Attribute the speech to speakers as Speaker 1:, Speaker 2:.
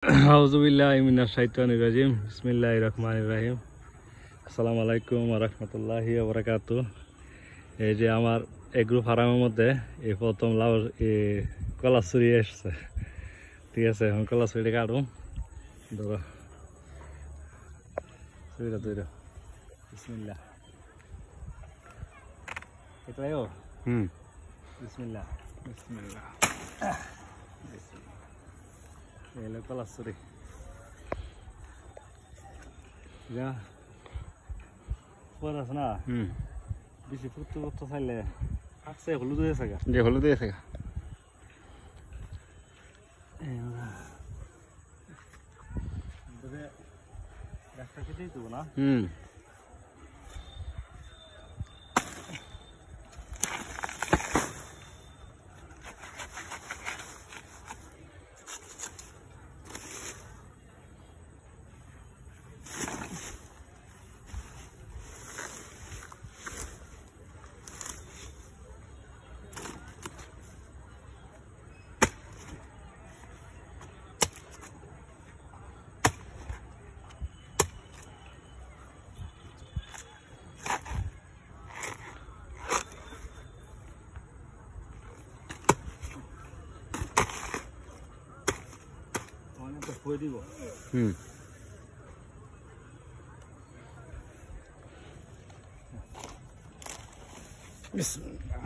Speaker 1: আউযুবিল্লাহি মিনাশ শাইতানির রাজিম বিসমিল্লাহির রহমানির রহিম আসসালামু আলাইকুম ওয়া রাহমাতুল্লাহি ওয়া বারাকাতুহু। এই যে আমার এগ্রো ফার্মের মধ্যে এই প্রথম লাউ কলা চুরি এসছে। ঠিক আছে, এখন কলা চুরিটা কাটুম। ধরো চুরিটা ধরো, বিসমিল্লাহ। এটাও বিসমিল্লাহ বিসমিল্লাহ। এই হলো কলা চুরি। যা পর আছে না, বেশি ফুটতে করতে চাইলে থাকছে হলুদ হয়ে থাকা,
Speaker 2: যে হলুদ হয়ে থাকা
Speaker 1: গাছটা কেটেই দেবো না। খুঁয়ে দিব।
Speaker 2: বিসমিল্লাহ।